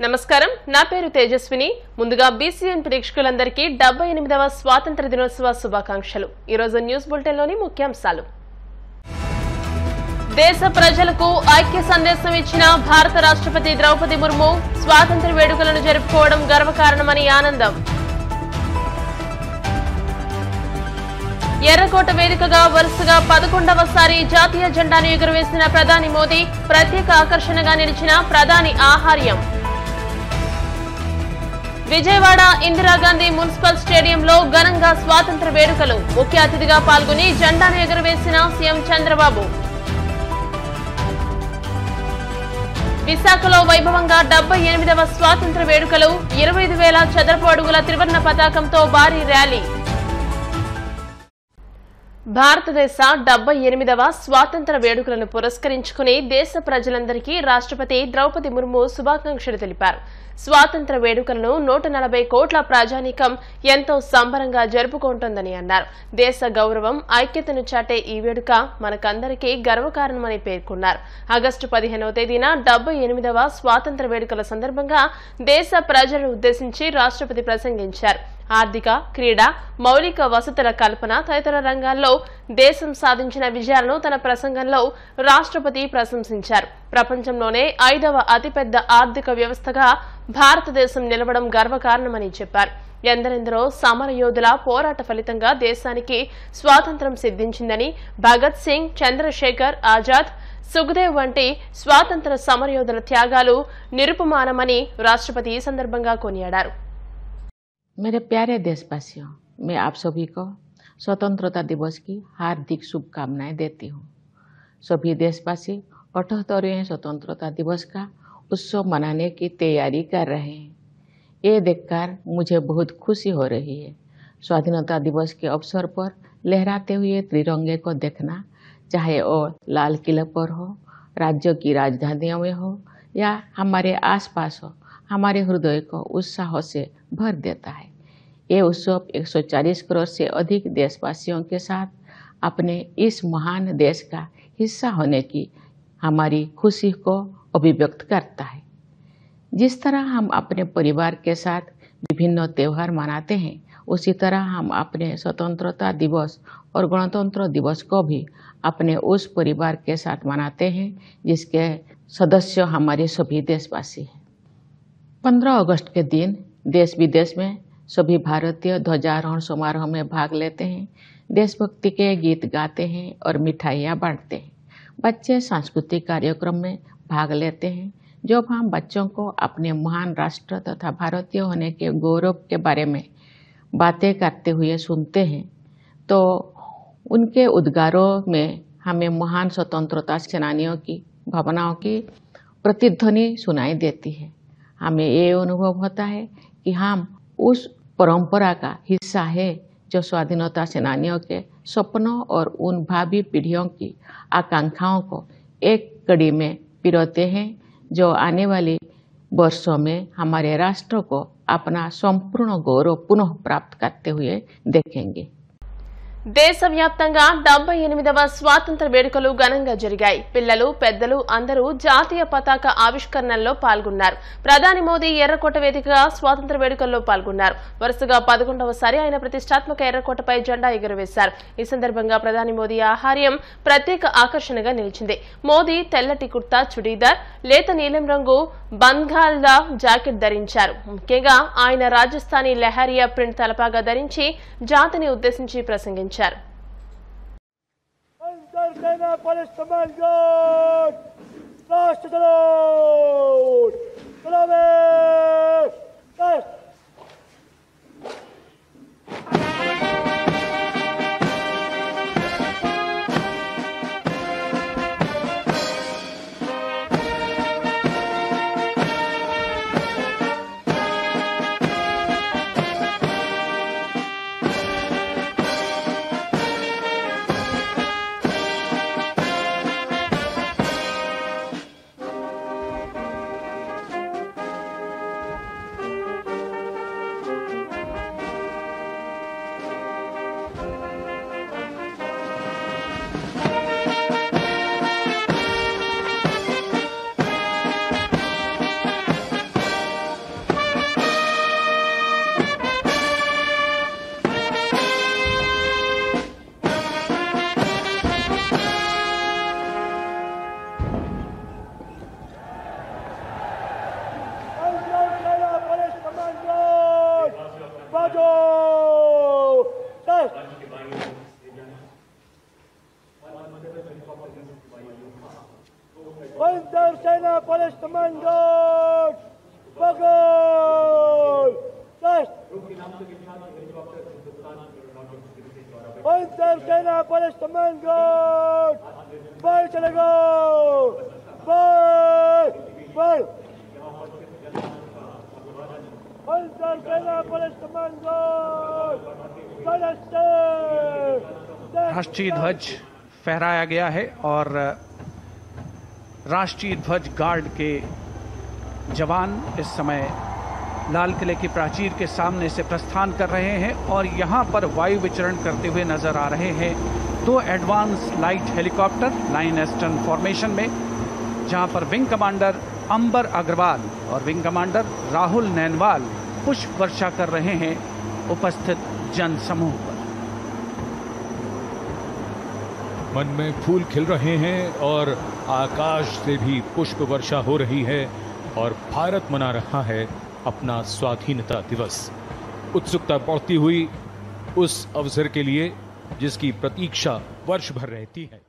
నమస్కారం నా పేరు తేజస్విని ముందుగా బీసీఎన్ ప్రేక్షకులందరికీ 78వ స్వాతంత్ర దినోత్సవ శుభాకాంక్షలు ఈ రోజు న్యూస్ బులెటిన్ లోని ముఖ్యాంశాలు దేశ ప్రజలకు ఐక్య సందేశం ఇచ్చిన భారత రాష్ట్రపతి ద్రౌపది ముర్ము స్వాతంత్ర వేడుకలను జరుపుకోవడం గర్వకారణమని ఆనందం ఎర్రకోట వేదికగా వరుసగా 11వసారి జాతీయ జెండాను ఎగురవేసిన ప్రధాని మోదీ ప్రత్యేక ఆకర్షణగా నిలిచిన ప్రధాని ఆహార్యం విజయవాడ ఇందిరాగాంధీ మున్సిపల్ స్టేడియంలో ఘనంగా స్వాతంత్ర వేడుకలు ముఖ్య అతిథిగా పాల్గొని జెండాను ఎగురవేసిన సీఎం చంద్రబాబు విశాఖలో వైభవంగా 78వ స్వాతంత్ర వేడుకలు 25,000 చదరపు అడుగుల త్రివర్ణ పతాకంతో భారీ ర్యాలీ భారతదేశ 78వ స్వాతంత్ర వేడుకలను పురస్కరించుకుని దేశ ప్రజలందరికీ రాష్ట్రపతి ద్రౌపది ముర్ము శుభాకాంక్షలు తెలిపారు. స్వాతంత్ర వేడుకలను 140 కోట్ల ప్రజానీకం ఎంతో సంబరంగా జరుపుకుంటోందని అన్నారు. దేశ గౌరవం ఐక్యతను చాటే ఈ వేడుక మనకందరికీ గర్వకారణమని పేర్కొన్నారు. ఆగస్టు 15వ తేదీన 78వ స్వాతంత్ర వేడుకల సందర్భంగా దేశ ప్రజలను ఉద్దేశించి రాష్ట్రపతి ప్రసంగించారు. ఆర్థిక, క్రీడా, మౌలిక వసతుల కల్పన తదితర రంగాల్లో దేశం సాధించిన విజయాలను తన ప్రసంగంలో రాష్ట్రపతి ప్రశంసించారు. ప్రపంచంలోనే 5వ అతిపెద్ద ఆర్థిక వ్యవస్థగా భారతదేశం నిలవడం గర్వకారణమని చెప్పారు. ఎందరెందరో సమరయోధుల పోరాట ఫలితంగా దేశానికి స్వాతంత్ర్యం సిద్ధించిందని, భగత్ సింగ్, చంద్రశేఖర్ ఆజాద్, సుఖదేవ్ వంటి స్వాతంత్ర సమరయోధుల త్యాగాలు నిరుపమానమని రాష్ట్రపతి ఈ సందర్భంగా కొనియాడారు. मेरे प्यारे देशवासियों, मैं आप सभी को स्वतंत्रता दिवस की हार्दिक शुभकामनाएं देती हूँ। सभी देशवासी 78वें स्वतंत्रता दिवस का उत्सव मनाने की तैयारी कर रहे हैं। ये देखकर मुझे बहुत खुशी हो रही है। स्वाधीनता दिवस के अवसर पर लहराते हुए त्रिरंगे को देखना, चाहे वो लाल किले पर हो, राज्यों की राजधानियों में हो या हमारे आसपास हो, हमारे हृदय को उत्साह से भर देता है। ये उत्सव 140 करोड़ से अधिक देशवासियों के साथ अपने इस महान देश का हिस्सा होने की हमारी खुशी को अभिव्यक्त करता है। जिस तरह हम अपने परिवार के साथ विभिन्न त्यौहार मनाते हैं, उसी तरह हम अपने स्वतंत्रता दिवस और गणतंत्र दिवस को भी अपने उस परिवार के साथ मनाते हैं जिसके सदस्य हमारे सभी देशवासी हैं। 15 अगस्त के दिन देश विदेश में सभी भारतीय ध्वजारोहण समारोह में भाग लेते हैं, देशभक्ति के गीत गाते हैं और मिठाइयाँ बांटते हैं। बच्चे सांस्कृतिक कार्यक्रम में भाग लेते हैं। जब हम बच्चों को अपने महान राष्ट्र तथा भारतीय होने के गौरव के बारे में बातें करते हुए सुनते हैं तो उनके उद्गारों में हमें महान स्वतंत्रता सेनानियों की भावनाओं की प्रतिध्वनि सुनाई देती है। हमें ये अनुभव होता है कि हम उस परंपरा का हिस्सा है जो स्वाधीनता सेनानियों के सपनों और उन भावी पीढ़ियों की आकांक्षाओं को एक कड़ी में पिरोते हैं, जो आने वाली वर्षों में हमारे राष्ट्र को अपना संपूर्ण गौरव पुनः प्राप्त करते हुए देखेंगे। దేశవ్యాప్తంగా 78వ స్వాతంత్ర వేడుకలు ఘనంగా జరిగాయి. పిల్లలు, పెద్దలు అందరూ జాతీయ పతాక ఆవిష్కరణలో పాల్గొన్నారు. ప్రధాని మోదీ ఎర్రకోట వేదికగా స్వాతంత్ర వేడుకల్లో పాల్గొన్నారు. వరుసగా 11వసారి ఆయన ప్రతిష్టాత్మక ఎర్రకోటపై జెండా ఎగురవేశారు. ఈ సందర్భంగా ప్రధాని మోదీ ఆహార్యం ప్రత్యేక ఆకర్షణగా నిలిచింది. మోదీ తెల్లటి కుర్తా చుడీదార్, లేత నీలం రంగు బంగాల్దా జాకెట్ ధరించారు. ముఖ్యంగా ఆయన రాజస్థానీ లెహరియా ప్రింట్ తలపాగా ధరించి జాతిని ఉద్దేశించి ప్రసంగించారు. Police Commando, Bagul, Panzer Sena Police Commando, Bal Chalago, Bal. Panzer Sena Police Commando, राष्ट्रीय ध्वज फहराया गया है और राष्ट्रीय ध्वज गार्ड के जवान इस समय लाल किले की प्राचीर के सामने से प्रस्थान कर रहे हैं और यहां पर वायु विचरण करते हुए नजर आ रहे हैं 2 advance light helicopter line astern formation में, जहां पर विंग कमांडर अंबर अग्रवाल और विंग कमांडर राहुल नैनवाल पुष्प वर्षा कर रहे हैं उपस्थित जन समूह पर। मन में फूल खिल रहे हैं और आकाश से भी पुष्प वर्षा हो रही है और भारत मना रहा है अपना स्वाधीनता दिवस। उत्सुकता बढ़ती हुई उस अवसर के लिए जिसकी प्रतीक्षा वर्ष भर रहती है।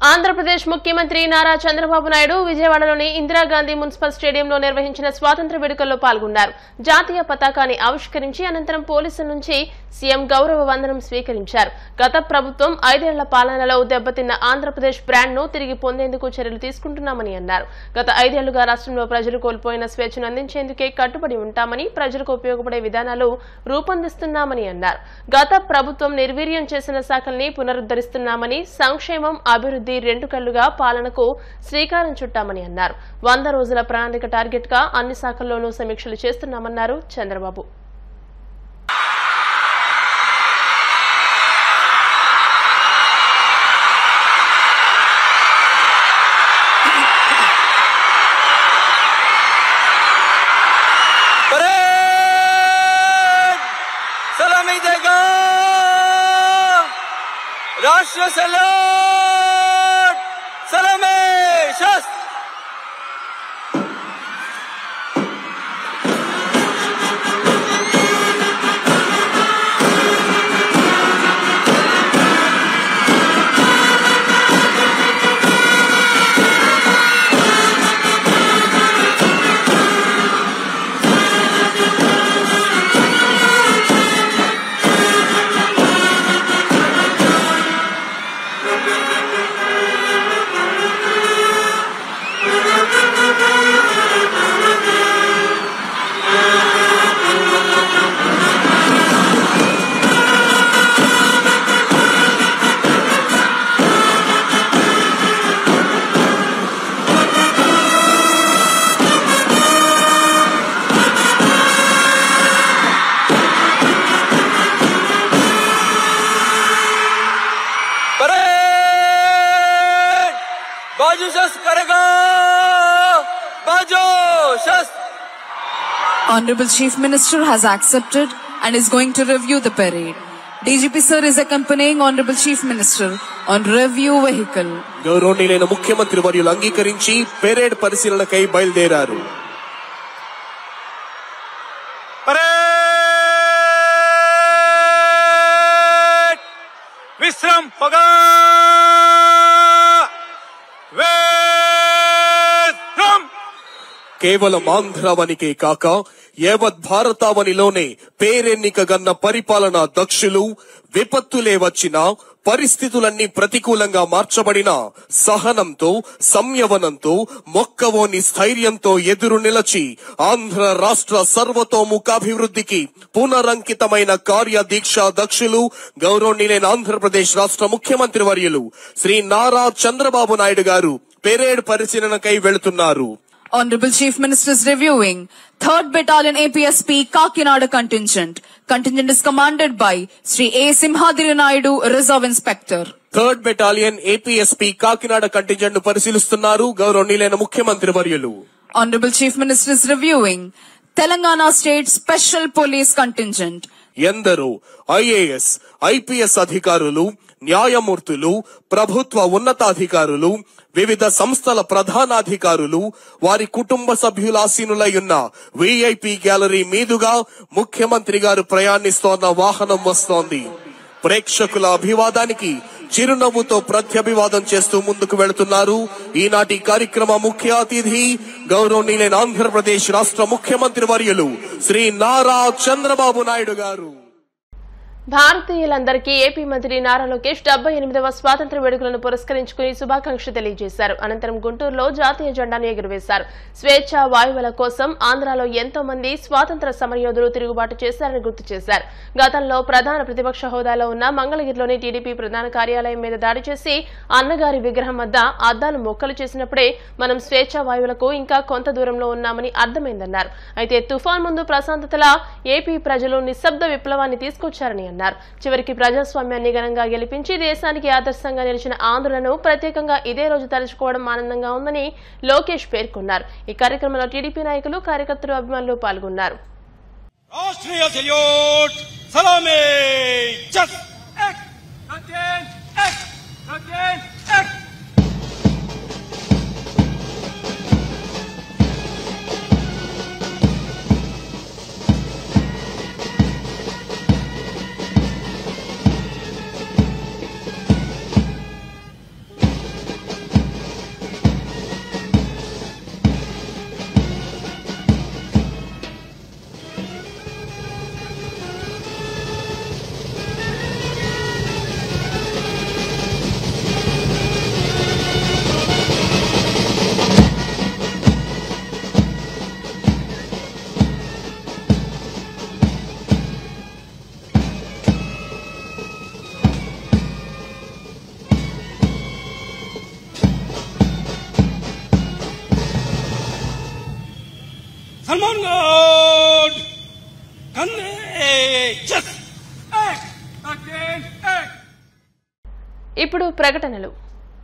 ఆంధ్రప్రదేశ్ ముఖ్యమంత్రి నారా చంద్రబాబు నాయుడు విజయవాడలోని ఇందిరాగాంధీ మున్సిపల్ స్టేడియంలో నిర్వహించిన స్వాతంత్ర్య వేడుకల్లో పాల్గొన్నారు. జాతీయ పతాకాన్ని ఆవిష్కరించి అనంతరం పోలీసుల నుంచి సీఎం గౌరవ వందనం స్వీకరించారు. గత ప్రభుత్వం 5 ఏళ్ల పాలనలో దెబ్బతిన్న ఆంధ్రప్రదేశ్ బ్రాండ్ను తిరిగి పొందేందుకు చర్యలు తీసుకుంటున్నామని అన్నారు. గత 5 ఏళ్లుగా రాష్ట్రంలో ప్రజలు కోల్పోయిన స్వేచ్ఛను అందించేందుకే కట్టుబడి ఉంటామని, ప్రజలకు ఉపయోగపడే విధానాలు రూపొందిస్తున్నామని అన్నారు. గత ప్రభుత్వం నిర్వీర్యం చేసిన శాఖల్ని పునరుద్ధరిస్తున్నామని, సంక్షేమం, అభివృద్ధి 2 కళ్లుగా పాలనకు శ్రీకారం చుట్టామని అన్నారు. 100 రోజుల ప్రణాళిక టార్గెట్ గా అన్ని శాఖల్లోనూ సమీక్షలు చేస్తున్నామన్నారు చంద్రబాబు. सलामी देगा राष्ट्र सलाम सलामी शस्त्र बाजू शस्त्र करेगा बाजू शस्त्र. Honorable Chief Minister has accepted and is going to review the parade. DGP sir is accompanying Honorable Chief Minister on review vehicle. గౌరవనీయులైన ముఖ్యమంత్రి వర్యులు అంగీకరించి పెరేడ్ పరిశీలనకై బయలుదేరారు. परेड विश्राम पगा కేవలం ఆంధ్రావనికే కాక యావత్ భారతావనిలోనే పేరెన్నికగన్న పరిపాలనా దక్షులు, విపత్తులే వచ్చినా పరిస్థితులన్నీ ప్రతికూలంగా మార్చబడిన సహనంతో, సంయమనంతో, మొక్కవోని స్థైర్యంతో ఎదురు నిలచి ఆంధ్ర రాష్ట్ర సర్వతోముఖాభివృద్ధికి పునరంకితమైన కార్యదీక్షా దక్షులు గౌరవనీయులైన ఆంధ్రప్రదేశ్ రాష్ట్ర ముఖ్యమంత్రి వర్యులు శ్రీ నారా చంద్రబాబు నాయుడు గారు పెరేడ్ పరిశీలనకై వెళుతున్నారు. Honorable Chief Minister is reviewing 3rd Battalion APSP Kakinada contingent. Contingent is commanded by Sri A. Simhadri Naidu, Reserve Inspector. 3rd Battalion APSP Kakinada contingent ను పరిశీలిస్తున్నారు గౌరవనీయులైన ముఖ్యమంత్రి వర్యులు. Honorable Chief Minister is reviewing Telangana State Special Police Contingent. ఎందరో IAS, IPS అధికారులు, న్యాయమూర్తులు, ప్రభుత్వ ఉన్నతాధికారులు, వివిధ సంస్థల ప్రధానాధికారులు, వారి కుటుంబ సభ్యుల ఆసీనులై ఉన్న విఐపి గ్యాలరీ మీదుగా ముఖ్యమంత్రి గారు ప్రయాణిస్తోన్న వాహనం వస్తోంది. ప్రేక్షకుల అభివాదానికి చిరునవ్వుతో ప్రత్యభివాదం చేస్తూ ముందుకు వెళుతున్నారు. ఈనాటి కార్యక్రమ ముఖ్య అతిథి గౌరవనీయులైన ఆంధ్రప్రదేశ్ రాష్ట్ర ముఖ్యమంత్రి వర్యులు శ్రీ నారా చంద్రబాబు నాయుడు గారు. భారతీయులందరికీ ఏపీ మంత్రి నారా లోకేష్ 78వ స్వాతంత్ర వేడుకలను పురస్కరించుకుని శుభాకాంక్షలు తెలియజేశారు. అనంతరం గుంటూరులో జాతీయ జెండాను ఎగురవేశారు. స్వేచ్ఛా వాయువుల కోసం ఆంధ్రాలో ఎంతో మంది స్వాతంత్ర సమరయోధులు తిరుగుబాటు చేశారని గుర్తు చేశారు. గతంలో ప్రధాన ప్రతిపక్ష హోదాలో ఉన్న మంగళగిరిలోని టీడీపీ ప్రధాన కార్యాలయం మీద దాడి చేసి అన్నగారి విగ్రహం వద్ద అద్దాలు మొక్కలు చేసినప్పుడే మనం స్వేచ్ఛా వాయువులకు ఇంకా కొంత దూరంలో ఉన్నామని అర్థమైందన్నారు. అయితే తుఫాన్ ముందు ప్రశాంతతలా ఏపీ ప్రజలు నిశ్శబ్ద విప్లవాన్ని తీసుకొచ్చారని అన్నారు. చివరికి ప్రజాస్వామ్యాన్ని ఘనంగా గెలిపించి దేశానికి ఆదర్శంగా నిలిచిన ఆంధ్రులను ప్రత్యేకంగా ఇదే రోజు తలుచుకోవడం ఆనందంగా ఉందని లోకేష్ పేర్కొన్నారు. ఈ కార్యక్రమంలో టీడీపీ నాయకులు, కార్యకర్తలు, అభిమానులు పాల్గొన్నారు. ఇప్పుడు ప్రకటనలు.